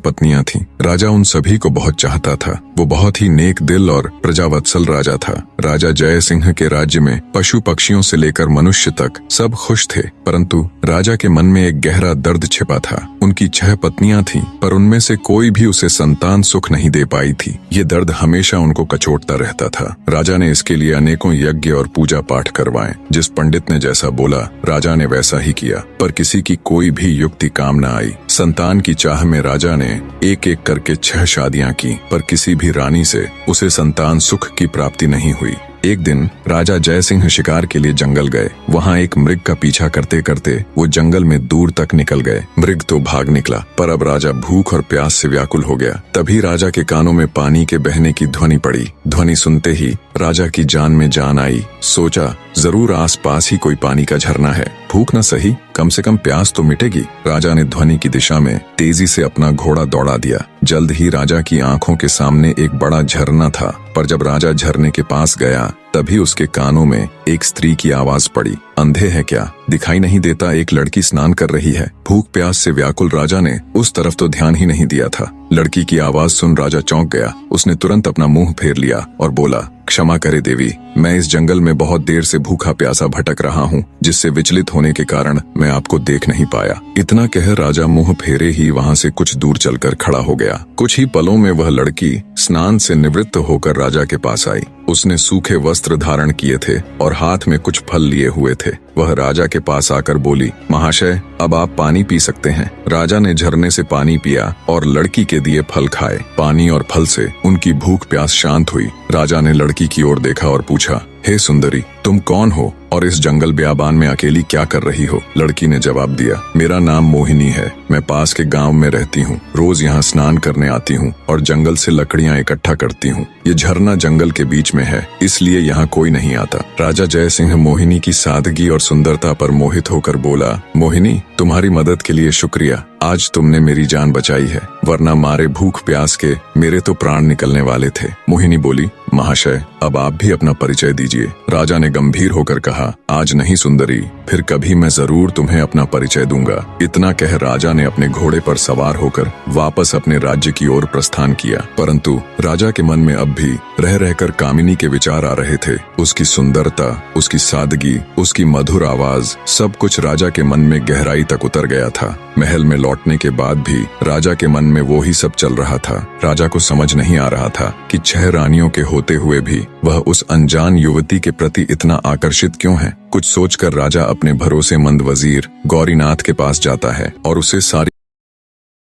पत्नियां थीं। राजा उन सभी को बहुत चाहता था। वो बहुत ही नेक दिल और प्रजावत्सल राजा था। राजा जय सिंह के राज्य में पशु पक्षियों से लेकर मनुष्य तक सब खुश थे, परंतु राजा के मन में एक गहरा दर्द छिपा था। उनकी 6 पत्नियां थीं, पर उनमें से कोई भी उसे संतान सुख नहीं दे पाई थी। ये दर्द हमेशा उनको कचोटता रहता था। राजा ने इसके लिए अनेकों यज्ञ और पूजा पाठ करवाए। जिस पंडित ने जैसा बोला, राजा ने वैसा ही किया, पर किसी की कोई भी युक्ति काम न आई। संतान की चाह में राजा ने एक एक करके 6 शादियां की, पर किसी भी रानी से उसे संतान सुख की प्राप्ति नहीं हुई। एक दिन राजा जय सिंह शिकार के लिए जंगल गए। वहाँ एक मृग का पीछा करते करते वो जंगल में दूर तक निकल गए। मृग तो भाग निकला, पर अब राजा भूख और प्यास से व्याकुल हो गया। तभी राजा के कानों में पानी के बहने की ध्वनि पड़ी। ध्वनि सुनते ही राजा की जान में जान आई। सोचा, जरूर आसपास ही कोई पानी का झरना है। भूख न सही, कम से कम प्यास तो मिटेगी। राजा ने ध्वनि की दिशा में तेजी से अपना घोड़ा दौड़ा दिया। जल्द ही राजा की आंखों के सामने एक बड़ा झरना था, पर जब राजा झरने के पास गया तभी उसके कानों में एक स्त्री की आवाज पड़ी। अंधे है क्या? दिखाई नहीं देता? एक लड़की स्नान कर रही है। भूख प्यास से व्याकुल राजा ने उस तरफ तो ध्यान ही नहीं दिया था। लड़की की आवाज सुन राजा चौंक गया। उसने तुरंत अपना मुंह फेर लिया और बोला, क्षमा करे देवी, मैं इस जंगल में बहुत देर से भूखा प्यासा भटक रहा हूँ, जिससे विचलित होने के कारण मैं आपको देख नहीं पाया। इतना कह राजा मुंह फेरे ही वहाँ से कुछ दूर चलकर खड़ा हो गया। कुछ ही पलों में वह लड़की स्नान से निवृत्त होकर राजा के पास आई। उसने सूखे वस्त्र धारण किए थे और हाथ में कुछ फल लिए हुए थे। वह राजा के पास आकर बोली, महाशय, अब आप पानी पी सकते हैं। राजा ने झरने से पानी पिया और लड़की के दिए फल खाए। पानी और फल से उनकी भूख प्यास शांत हुई। राजा ने लड़की की ओर देखा और पूछा, हे सुंदरी, तुम कौन हो और इस जंगल ब्याबान में अकेली क्या कर रही हो? लड़की ने जवाब दिया, मेरा नाम मोहिनी है। मैं पास के गांव में रहती हूँ। रोज यहाँ स्नान करने आती हूँ और जंगल से लकड़ियाँ इकट्ठा करती हूँ। ये झरना जंगल के बीच में है, इसलिए यहाँ कोई नहीं आता। राजा जय सिंह मोहिनी की सादगी और सुंदरता पर मोहित होकर बोला, मोहिनी, तुम्हारी मदद के लिए शुक्रिया। आज तुमने मेरी जान बचाई है, वरना मारे भूख प्यास के मेरे तो प्राण निकलने वाले थे। मोहिनी बोली, महाशय, अब आप भी अपना परिचय दीजिए। राजा ने गंभीर होकर कहा, आज नहीं सुंदरी, फिर कभी मैं जरूर तुम्हें अपना परिचय दूंगा। इतना कह राजा ने अपने घोड़े पर सवार होकर वापस अपने राज्य की ओर प्रस्थान किया। परंतु राजा के मन में अब भी रह रहकर कामिनी के विचार आ रहे थे। उसकी सुंदरता, उसकी सादगी, उसकी मधुर आवाज, सब कुछ राजा के मन में गहराई तक उतर गया था। महल में लौटने के बाद भी राजा के मन में वो ही सब चल रहा था। राजा को समझ नहीं आ रहा था कि 6 रानियों के होते हुए भी वह उस अनजान युवती के प्रति इतना आकर्षित क्यों है। कुछ सोचकर राजा अपने भरोसेमंद वजीर गौरीनाथ के पास जाता है और उसे सारी